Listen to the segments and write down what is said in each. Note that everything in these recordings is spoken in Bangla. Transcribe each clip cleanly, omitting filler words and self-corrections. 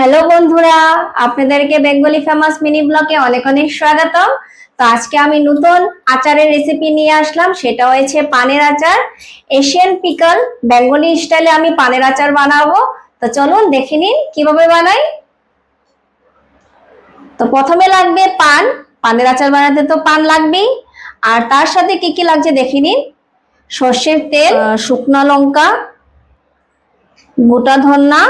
হ্যালো বন্ধুরা, আপনাদেরকে বেঙ্গলি ফেমাস মিনি ব্লগে অনেক অনেক স্বাগতম। তো আজকে আমি নতুন আচারের রেসিপি নিয়ে আসলাম, সেটা হয়েছে পানের আচার। এশিয়ান পিকল বেঙ্গলি স্টাইলে আমি পানের আচার বানাবো। তো চলুন দেখে নিন কিভাবে বানাই। তো প্রথমে লাগবে পান। পানের আচার বানাতে তো পান লাগবেই। আর তার সাথে কি কি লাগছে দেখে নিন। সর্ষের তেল, শুকনো লঙ্কা, গোটা ধনা,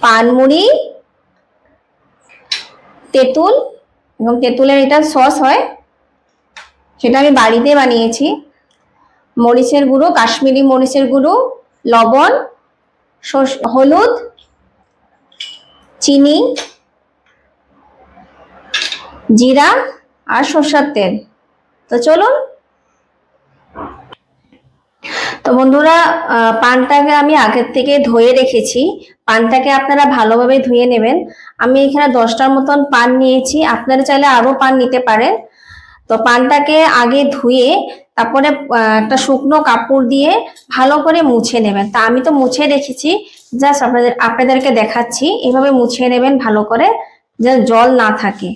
পানমুড়ি, তেঁতুল এবং তেঁতুলের এটা সস হয়, সেটা আমি বাড়িতে বানিয়েছি। মরিচের গুঁড়ো, কাশ্মীরি মরিচের গুঁড়ো, লবণ, হলুদ, চিনি, জিরা আর সরষের তেল। তো চলুন। তো বন্ধুরা, পানটাকে আমি আগের থেকে ধুয়ে রেখেছি। পানটাকে আপনারা ভালোভাবে ধুয়ে নেবেন। আমি এখানে 10টার মতন পান নিয়েছি, আপনারা চাইলে আরো পান নিতে পারেন। তো পানটাকে আগে ধুয়ে তারপরে একটা শুকনো কাপড় দিয়ে ভালো করে মুছে নেবেন। তা আমি তো মুছে রেখেছি, জাস্ট আপনাদেরকে দেখাচ্ছি। এভাবে মুছে নেবেন ভালো করে, যেন জল না থাকে।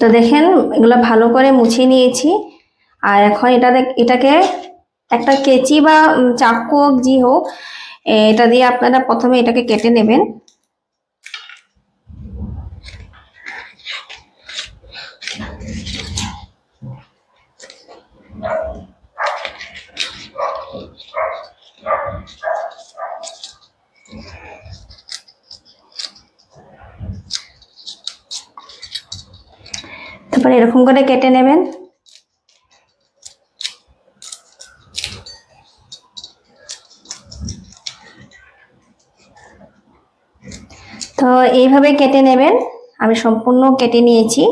তো দেখেন, এগুলো ভালো করে মুছে নিয়েছি। আর এখন এটাকে একটা কেচি বা চাকু হোক, জি হোক, এটা দিয়ে আপনারা প্রথমে এটাকে কেটে নেবেন। তারপরে এরকম করে কেটে নেবেন। তো এইভাবে কেটে নেবেন। আমি সম্পূর্ণ কেটে নিয়েছি।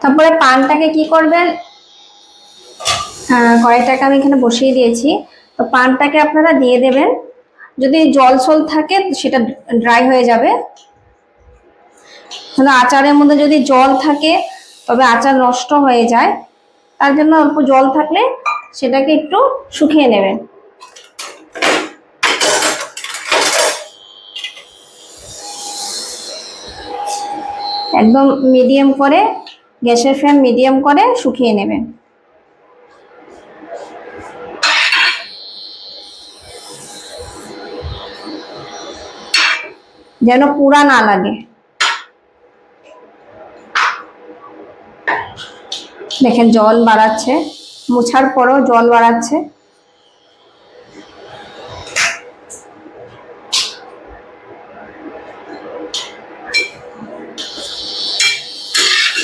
তারপরে পানটাকে কি করবেন, কড়াইটাকে আমি এখানে বসিয়ে দিয়েছি। তো পানটাকে আপনারা দিয়ে দেবেন। যদি জল সল থাকে সেটা ড্রাই হয়ে যাবে। আচারের মধ্যে যদি জল থাকে তবে আচার নষ্ট হয়ে যায়, তার জন্য অল্প জল থাকলে সেটাকে একটু শুকিয়ে নেবেন। একদম মিডিয়াম করে, গ্যাসের ফ্লেম মিডিয়াম করে শুকিয়ে নেবেন। যেন পুরা না লাগে। দেখেন জল বাড়াচ্ছে, মুছার পরও জল বাড়াচ্ছে।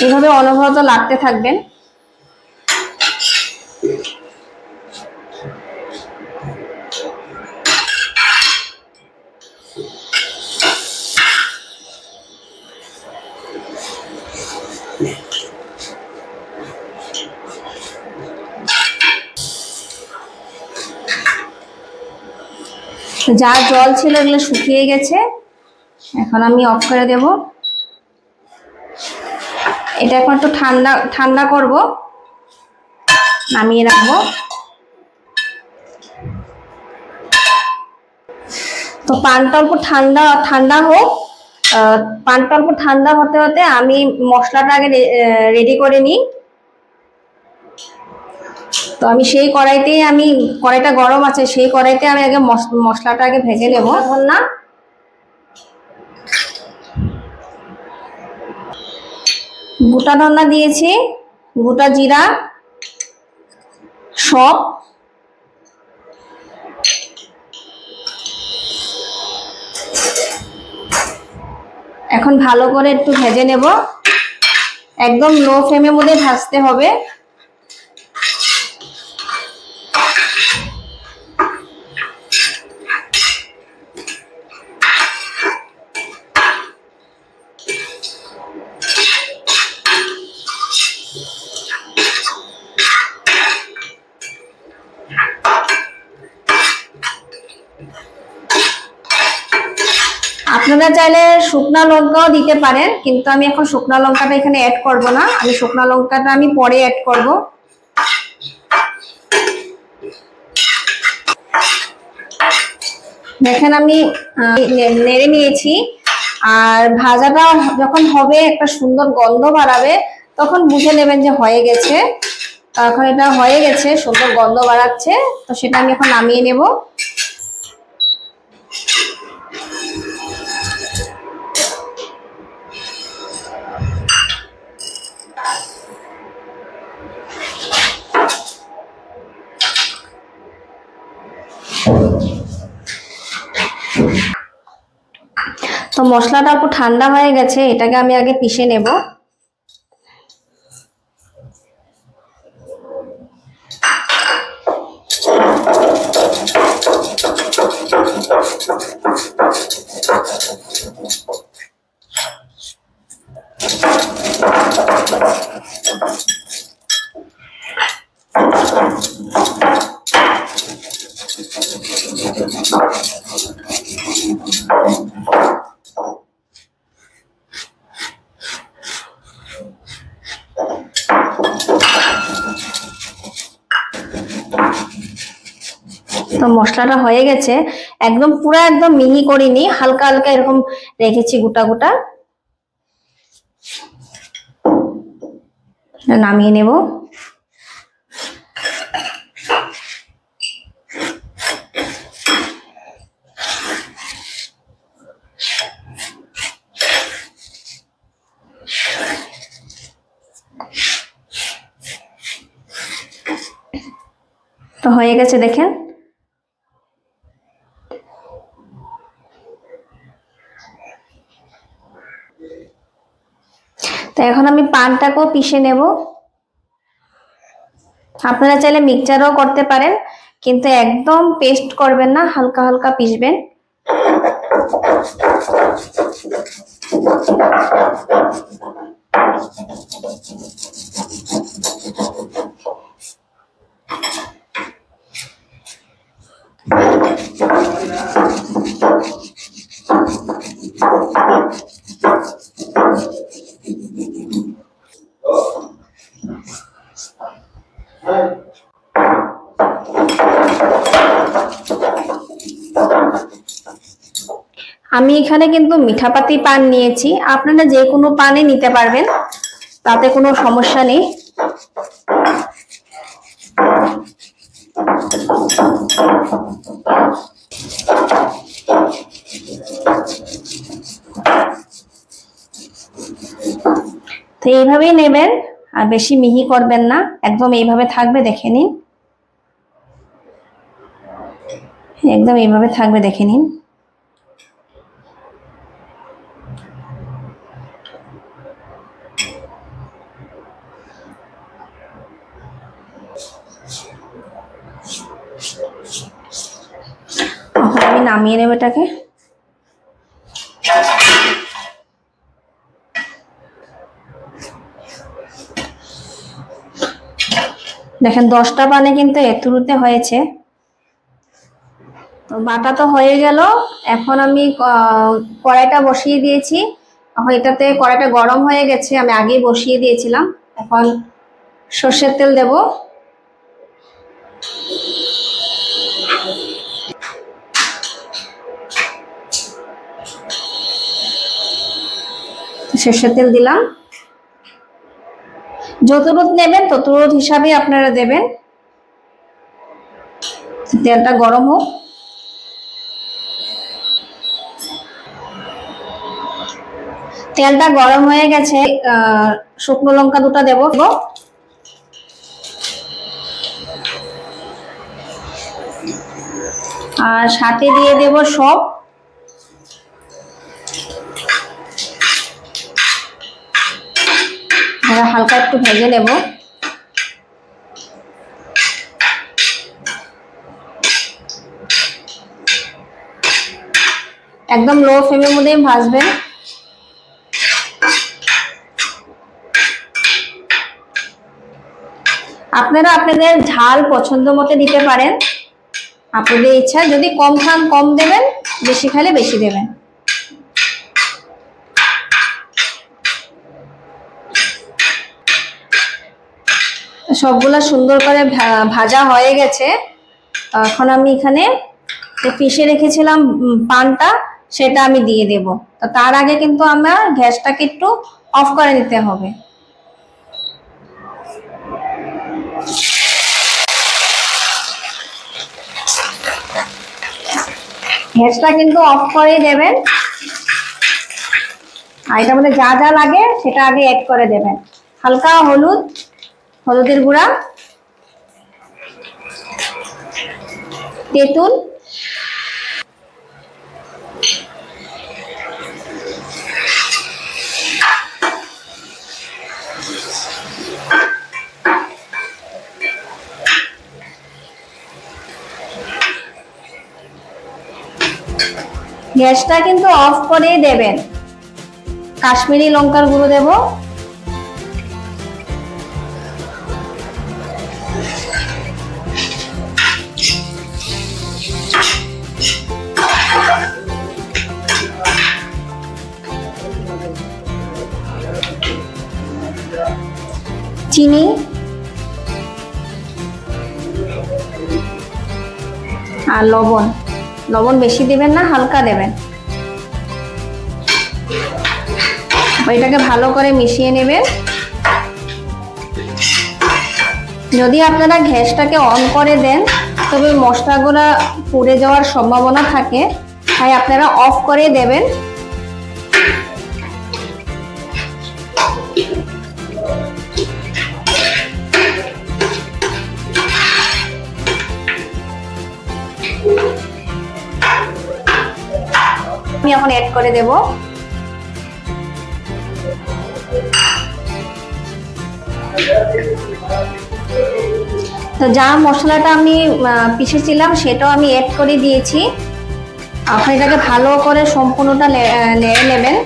এভাবে অনবরত লাগতে থাকবেন। যা জল ছিল এগুলো শুকিয়ে গেছে, এখন আমি অফ করে দেব। এটা এখন একটু ঠান্ডা করব, নামিয়ে রাখবো। তো পানটা অল্প ঠান্ডা হোক। পানটা অল্প ঠান্ডা হতে হতে আমি মশলাটা আগে রেডি করে নিই। তো আমি সেই কড়াইটা গরম আছে, সেই কড়াইতে আমি আগে মশলাটা আগে ভেজে নেব। ধন্যা, গোটা ধন্যা দিয়েছি, গোটা জিরা, সব, এখন ভালো করে একটু ভেজে নেব। একদম লো ফ্লেমের মধ্যে ভাজতে হবে। আপনারা চাইলে শুকনা লঙ্কাও দিতে পারেন, কিন্তু আমি এখন শুকনা লঙ্কাটা এখানে অ্যাড করব না, আমি শুকনা লঙ্কাটা আমি পরে অ্যাড করব। দেখেন আমি নেড়ে নিয়েছি, আর ভাজাটা যখন হবে একটা সুন্দর গন্ধ বাড়াবে তখন বুঝে নেবেন যে হয়ে গেছে। এখন এটা হয়ে গেছে, সুন্দর গন্ধ বাড়াচ্ছে, তো সেটা আমি এখন নামিয়ে নেব। তো মশলাটা একটু ঠান্ডা হয়ে গেছে, এটাকে আমি আগে পিষে নেব। তো মশলাটা হয়ে গেছে, একদম পুরো একদম মিহি করিনি, হালকা হালকা এরকম রেখেছি গোটা গোটা। নামিয়ে নেব। তো হয়ে গেছে দেখেন। তো এখন আমি পানটাকেও পিষে নেব। আপনারা চাইলে মিক্সচারও করতে পারেন, কিন্তু একদম পেস্ট করবেন না, হালকা হালকা পিষবেন। আমি এখানে কিন্তু মিঠাপাতি পান নিয়েছি, আপনারা যে কোনো পানে নিতে পারবেন, তাতে কোনো সমস্যা নেই। তো এইভাবেই নেবেন, আর বেশি মিহি করবেন না, একদম এইভাবে থাকবে, দেখে নিন, একদম এইভাবে থাকবে, দেখে নিন। আমি নামিয়ে নেব এটাকে। দেখেন 10টা পানে কিন্তু এতটুকুতে হয়েছে। তো বাটা তো হয়ে গেল, এখন আমি কড়াইটা বসিয়ে দিয়েছি। এখন এটাতে কড়াইটা গরম হয়ে গেছে, আমি আগেই বসিয়ে দিয়েছিলাম। এখন সর্ষের তেল দেব। সর্ষের তেল দিলাম, যতটুকু নেবেন ততটুকু হিসাবে আপনারা দেবেন। তেলটা গরম হোক। তেলটা গরম হয়ে গেছে, শুকনো লঙ্কা দুটো দেব, আর সাথে দিয়ে দেব সব। হালকা একটু ভেজে নেব। একদম লো ফ্লেমের মধ্যে ভাজবেন। আপনারা আপনাদের ঝাল পছন্দ মতো দিতে পারেন, আপনাদের ইচ্ছা, যদি কম খান কম দেবেন, বেশি খেলে বেশি দেবেন। সবগুলা সুন্দর করে ভাজা হয়ে গেছে। এখন আমি এখানে যে পিষে রেখেছিলাম পানটা সেটা আমি দিয়ে দেব। তো তার আগে কিন্তু আমার গ্যাসটাকে একটু অফ করে নিতে হবে। গ্যাসটা কিন্তু অফ করে দেবেন। আর এটার মধ্যে যা যা লাগে সেটা আগে অ্যাড করে দেবেন। হালকা হলুদ, হলুদের গুঁড়া, তেঁতুল, গ্যাসটা কিন্তু অফ করেই দেবেন। কাশ্মীরি লঙ্কার গুঁড়ো দেব, চিনি আর লবণ। লবণ বেশি দিবেন না, হালকা দেবেন। এটাকে ভালো করে মিশিয়ে নেবেন। যদি আপনারা গ্যাসটাকে অন করে দেন তবে মশলাগুলো পুড়ে যাওয়ার সম্ভাবনা থাকে, তাই আপনারা অফ করে দেবেন। আমি এখন অ্যাড করে দেব। তো যা মশলাটা আমি পিষেছিলাম সেটাও আমি অ্যাড করে দিয়েছি। এখন এটাকে ভালো করে সম্পূর্ণটা নেড়ে নেবেন।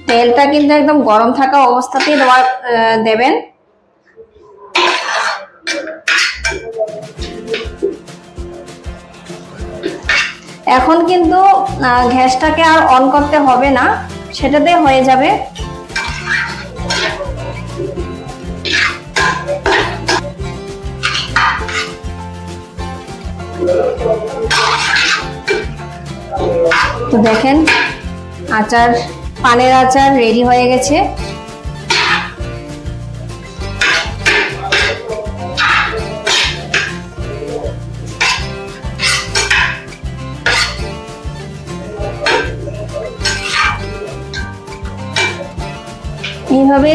তেলটা কিন্তু একদম গরম থাকা অবস্থাতেই দেবেন। এখন কিন্তু গ্যাসটাকে আর অন করতে হবে না, সেটাতে হয়ে যাবে। তো দেখেন আচার, পানের আচার রেডি হয়ে গেছে। এইভাবে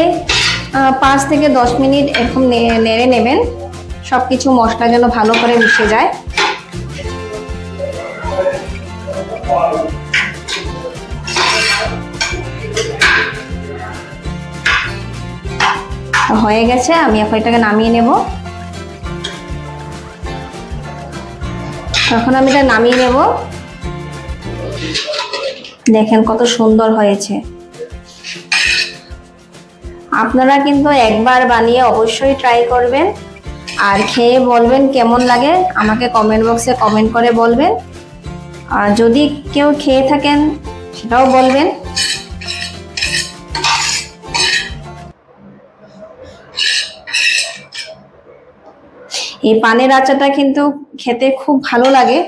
5 থেকে 10 মিনিট এরকম নেড়ে নেবেন, সবকিছু মশলা যেন ভালো করে মিশে যায়। হয়ে গেছে, আমি এখন এটাকে নামিয়ে নেব। এখন আমি এটা নামিয়ে নেব। দেখেন কত সুন্দর হয়েছে। আপনারা কিন্তু একবার বানিয়ে অবশ্যই ট্রাই করবেন আর খেয়ে বলবেন কেমন লাগে, আমাকে কমেন্ট বক্সে কমেন্ট করে বলবেন। আর যদি কেউ খেয়ে থাকেন সেটাও বলবেন। এই পানের আচারটা কিন্তু খেতে খুব ভালো লাগে।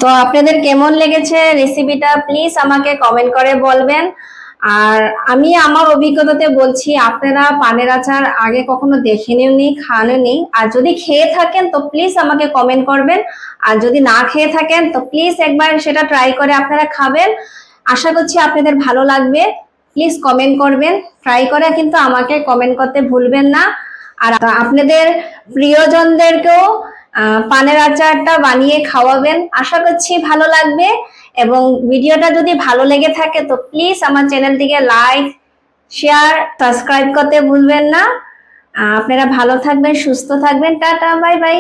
তো আপনাদের কেমন লেগেছে রেসিপিটা প্লিজ আমাকে কমেন্ট করে বলবেন। আর আমি আমার অভিজ্ঞতাতে বলছি, আপনারা পানের আচার আগে কখনো দেখেননি, খাননি, আর যদি খেয়ে থাকেন তো প্লিজ আমাকে কমেন্ট করবেন। আর যদি না খেয়ে থাকেন তো প্লিজ একবার সেটা ট্রাই করে আপনারা খাবেন। আশা করছি আপনাদের ভালো লাগবে। প্লিজ কমেন্ট করবেন, ট্রাই করে কিন্তু আমাকে কমেন্ট করতে ভুলবেন না। আর আপনাদের প্রিয়জনদেরকেও পানের আচারটা বানিয়ে খাওয়াবেন, আশা করছি ভালো লাগবে। এবং ভিডিওটা যদি ভালো লেগে থাকে তো প্লিজ আমার চ্যানেলটিকে লাইক, শেয়ার, সাবস্ক্রাইব করতে ভুলবেন না। আপনারা ভালো থাকবেন, সুস্থ থাকবেন। Tata, bye bye.